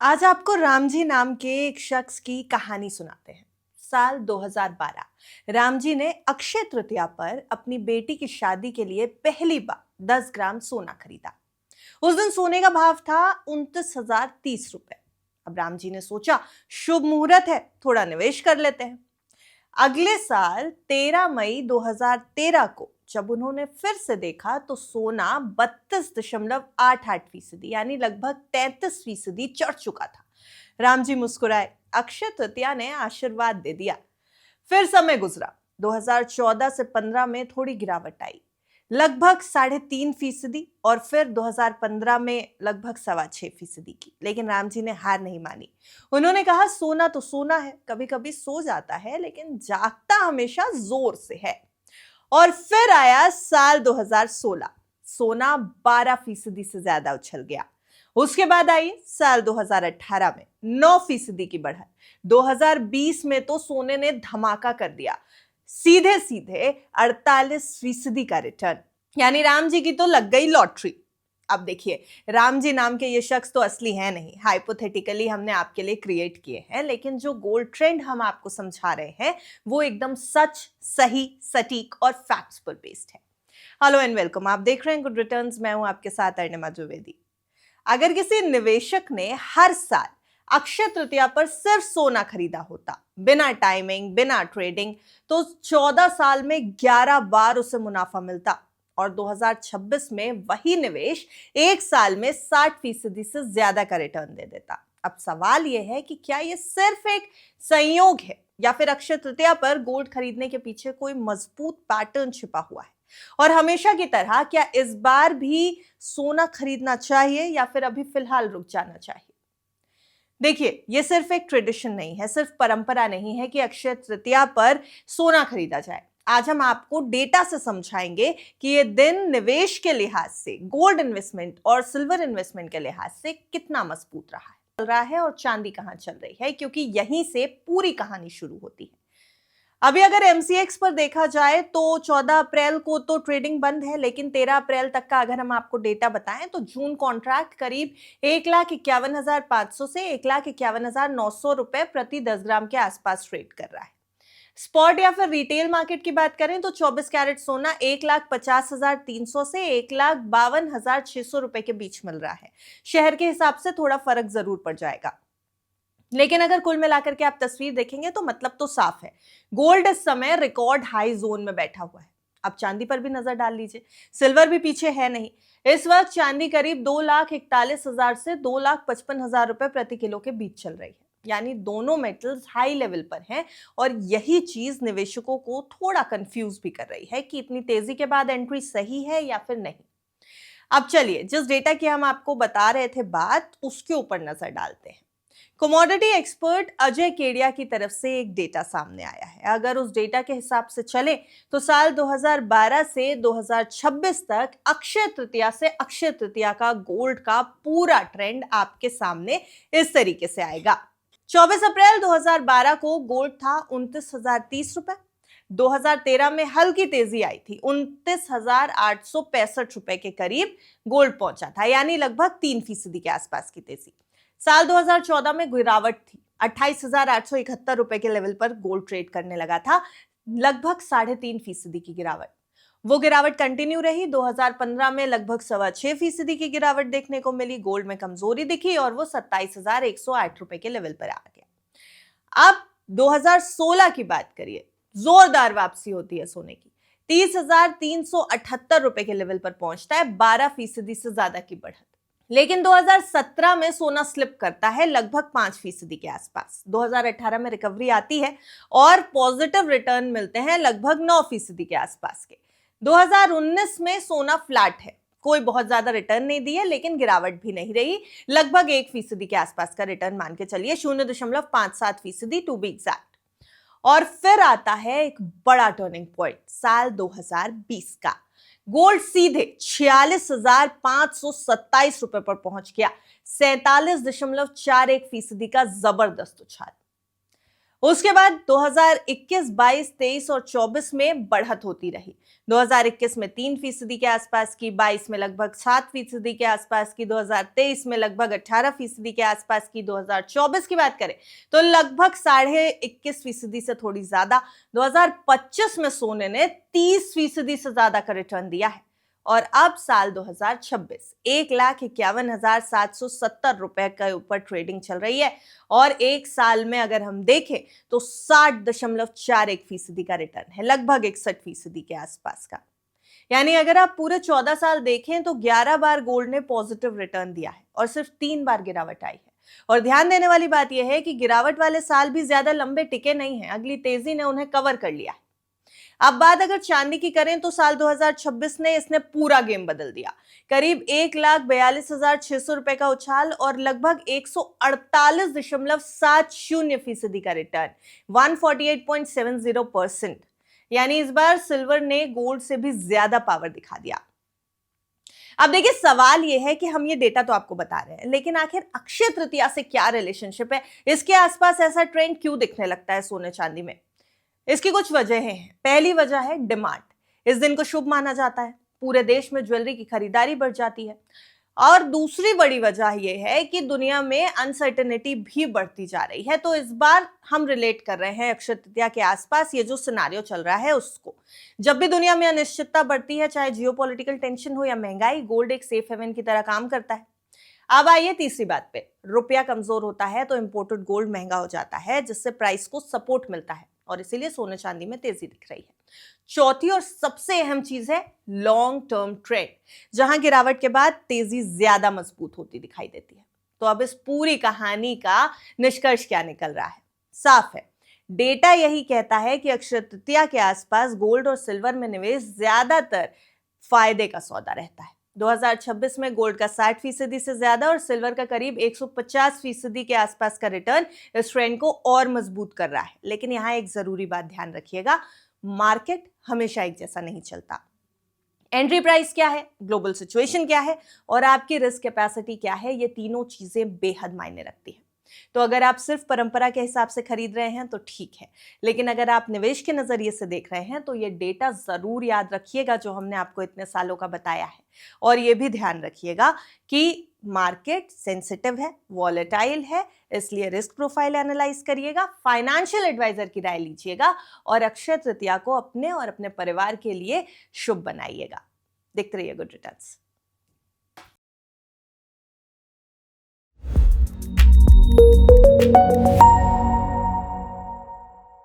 आज आपको रामजी नाम के एक शख्स की कहानी सुनाते हैं। साल 2012 रामजी ने अक्षय तृतीया पर अपनी बेटी की शादी के लिए पहली बार 10 ग्राम सोना खरीदा। उस दिन सोने का भाव था 29,030 रुपए। अब रामजी ने सोचा, शुभ मुहूर्त है, थोड़ा निवेश कर लेते हैं। अगले साल 13 मई 2013 को जब उन्होंने फिर से देखा तो सोना 32.88% यानी लगभग 33% चढ़ चुका था। रामजी मुस्कुराए। अक्षय तृतीया ने आशीर्वाद दे दिया। फिर समय गुजरा। 2014 से 15 में थोड़ी गिरावट आई, लगभग 3.5% और फिर 2015 में लगभग 6.25% की। लेकिन रामजी ने हार नहीं मानी। उन्होंने कहा, सोना तो सोना है, कभी कभी सो जाता है लेकिन जागता हमेशा जोर से है। और फिर आया साल 2016। सोना 12% से ज्यादा उछल गया। उसके बाद आई साल 2018 में 9% की बढ़त। 2020 में तो सोने ने धमाका कर दिया, सीधे सीधे 48% का रिटर्न। यानी राम जी की तो लग गई लॉटरी। अब देखिए, राम जी नाम के ये शख्स तो असली है नहीं, हाइपोथेटिकली हमने आपके लिए क्रिएट किए हैं, लेकिन जो गोल्ड ट्रेंड हम आपको समझा रहे हैं वो एकदम सच, सही, सटीक और फैक्ट्स पर बेस्ड है। हेलो एंड वेलकम, आप देख रहे हैं गुड रिटर्न्स। मैं हूं आपके साथ अर्णिमा द्विवेदी। अगर किसी निवेशक ने हर साल अक्षय तृतीया पर सिर्फ सोना खरीदा होता, बिना टाइमिंग, बिना ट्रेडिंग, तो 14 साल में 11 बार उसे मुनाफा मिलता। और 2026 में वही निवेश एक साल में 60% से ज्यादा का रिटर्न दे देता। अब सवाल यह है कि क्या यह सिर्फ एक संयोग है या फिर अक्षय तृतीया पर गोल्ड खरीदने के पीछे कोई मजबूत पैटर्न छिपा हुआ है। और हमेशा की तरह क्या इस बार भी सोना खरीदना चाहिए या फिर अभी फिलहाल रुक जाना चाहिए। देखिए, यह सिर्फ एक ट्रेडिशन नहीं है, सिर्फ परंपरा नहीं है कि अक्षय तृतीया पर सोना खरीदा जाए। आज हम आपको डेटा से समझाएंगे कि यह दिन निवेश के लिहाज से, गोल्ड इन्वेस्टमेंट और सिल्वर इन्वेस्टमेंट के लिहाज से कितना मजबूत रहा है और चांदी कहां चल रही है, क्योंकि यहीं से पूरी कहानी शुरू होती है। अभी अगर एमसीएक्स पर देखा जाए तो 14 अप्रैल को तो ट्रेडिंग बंद है, लेकिन 13 अप्रैल तक का अगर हम आपको डेटा बताएं तो जून कॉन्ट्रैक्ट करीब 1,51,500 से 1,51,900 रुपए प्रति 10 ग्राम के आसपास ट्रेड कर रहा है। स्पॉट या फिर रिटेल मार्केट की बात करें तो 24 कैरेट सोना 1,50,300 से 1,52,600 रुपए के बीच मिल रहा है। शहर के हिसाब से थोड़ा फर्क जरूर पड़ जाएगा, लेकिन अगर कुल मिलाकर के आप तस्वीर देखेंगे तो मतलब तो साफ है, गोल्ड इस समय रिकॉर्ड हाई जोन में बैठा हुआ है। अब चांदी पर भी नजर डाल लीजिए, सिल्वर भी पीछे है नहीं। इस वक्त चांदी करीब 2,41,000 से 2,55,000 रुपए प्रति किलो के बीच चल रही है। यानी दोनों मेटल्स हाई लेवल पर हैं और यही चीज निवेशकों को थोड़ा कंफ्यूज भी कर रही है कि इतनी तेजी के बाद एंट्री सही है या फिर नहीं। अब चलिए, जिस डेटा की हम आपको बता रहे थे बात, उसके ऊपर नजर डालते हैं। कमोडिटी एक्सपर्ट अजय केडिया की तरफ से एक डेटा सामने आया है। अगर उस डेटा के हिसाब से चले तो साल 2012 से 2026 तक अक्षय तृतीया से अक्षय तृतीया का गोल्ड का पूरा ट्रेंड आपके सामने इस तरीके से आएगा। 24 अप्रैल 2012 को गोल्ड था 29,030 रुपए। 2013 में हल्की तेजी आई थी, 29,865 रुपए के करीब गोल्ड पहुंचा था, यानी लगभग 3% के आसपास की तेजी। साल 2014 में गिरावट थी, 28,871 रुपए के लेवल पर गोल्ड ट्रेड करने लगा था, लगभग 3.5% की गिरावट। वो गिरावट कंटिन्यू रही। 2015 में लगभग 6.25% की गिरावट देखने को मिली, गोल्ड में कमजोरी दिखी और वो 27,108 रुपए के लेवल पर आ गया। अब 2016 की बात करिए, जोरदार वापसी होती है सोने की, 30,378 रुपए के लेवल पर पहुंचता है, 12% से ज्यादा की बढ़त। लेकिन 2017 में सोना स्लिप करता है लगभग 5% के आसपास। 2018 में रिकवरी आती है और पॉजिटिव रिटर्न मिलते हैं लगभग 9% के आसपास के। 2019 में सोना फ्लैट है, कोई बहुत ज्यादा रिटर्न नहीं दिए, लेकिन गिरावट भी नहीं रही, लगभग 1% के आसपास का रिटर्न मान के चलिए, 0.57% टू बी एग्जैक्ट। और फिर आता है एक बड़ा टर्निंग पॉइंट, साल 2020 का। गोल्ड सीधे 46,527 रुपए पर पहुंच गया, 47.41% का जबरदस्त उछाल। उसके बाद 2021, 22, 23 और 24 में बढ़त होती रही। 2021 में 3% के आसपास की, 22 में लगभग 7% के आसपास की, 2023 में लगभग 18% के आसपास की, 2024 की बात करें तो लगभग 21.5% से थोड़ी ज्यादा। 2025 में सोने ने 30% से ज्यादा का रिटर्न दिया है और अब साल 2026 1,51,770 रुपए के ऊपर ट्रेडिंग चल रही है और एक साल में अगर हम देखें तो 60.41% का रिटर्न है, लगभग 61% के आसपास का। यानी अगर आप पूरे 14 साल देखें तो 11 बार गोल्ड ने पॉजिटिव रिटर्न दिया है और सिर्फ 3 बार गिरावट आई है। और ध्यान देने वाली बात यह है कि गिरावट वाले साल भी ज्यादा लंबे टिके नहीं हैं, अगली तेजी ने उन्हें कवर कर लिया है। अब बात अगर चांदी की करें तो साल 2026 ने इसने पूरा गेम बदल दिया। करीब 1,42,600 रुपए का उछाल और लगभग 148.70% का रिटर्न, 148.70%। यानी इस बार सिल्वर ने गोल्ड से भी ज्यादा पावर दिखा दिया। अब देखिए, सवाल यह है कि हम ये डेटा तो आपको बता रहे हैं, लेकिन आखिर अक्षय तृतीया से क्या रिलेशनशिप है, इसके आसपास ऐसा ट्रेंड क्यों दिखने लगता है सोने चांदी में? इसकी कुछ वजहें हैं। पहली वजह है डिमांड। इस दिन को शुभ माना जाता है, पूरे देश में ज्वेलरी की खरीदारी बढ़ जाती है। और दूसरी बड़ी वजह यह है कि दुनिया में अनसर्टेनिटी भी बढ़ती जा रही है। तो इस बार हम रिलेट कर रहे हैं अक्षय तृतीया के आसपास ये जो सिनारियो चल रहा है उसको। जब भी दुनिया में अनिश्चितता बढ़ती है, चाहे जियोपॉलिटिकल टेंशन हो या महंगाई, गोल्ड एक सेफ हेवन की तरह काम करता है। अब आइए तीसरी बात पे। रुपया कमजोर होता है तो इंपोर्टेड गोल्ड महंगा हो जाता है, जिससे प्राइस को सपोर्ट मिलता है और इसीलिए सोने चांदी में तेजी दिख रही है। चौथी और सबसे अहम चीज है लॉन्ग टर्म ट्रेंड, जहां गिरावट के बाद तेजी ज्यादा मजबूत होती दिखाई देती है। तो अब इस पूरी कहानी का निष्कर्ष क्या निकल रहा है? साफ है, डेटा यही कहता है कि अक्षय तृतीया के आसपास गोल्ड और सिल्वर में निवेश ज्यादातर फायदे का सौदा रहता है। 2026 में गोल्ड का 60% से ज्यादा और सिल्वर का करीब 150% के आसपास का रिटर्न इस ट्रेंड को और मजबूत कर रहा है। लेकिन यहां एक जरूरी बात ध्यान रखिएगा, मार्केट हमेशा एक जैसा नहीं चलता। एंट्री प्राइस क्या है, ग्लोबल सिचुएशन क्या है और आपकी रिस्क कैपेसिटी क्या है, ये तीनों चीजें बेहद मायने रखती हैं। तो अगर आप सिर्फ परंपरा के हिसाब से खरीद रहे हैं तो ठीक है, लेकिन अगर आप निवेश के नजरिए से देख रहे हैं तो ये डेटा जरूर याद रखिएगा जो हमने आपको इतने सालों का बताया है। और ये भी ध्यान रखिएगा कि मार्केट सेंसिटिव है, वॉलेटाइल है, इसलिए रिस्क प्रोफाइल एनालाइज करिएगा, फाइनेंशियल एडवाइजर की राय लीजिएगा और अक्षय तृतीया को अपने और अपने परिवार के लिए शुभ बनाइएगा। देखते रहिए गुड रिटर्न्स।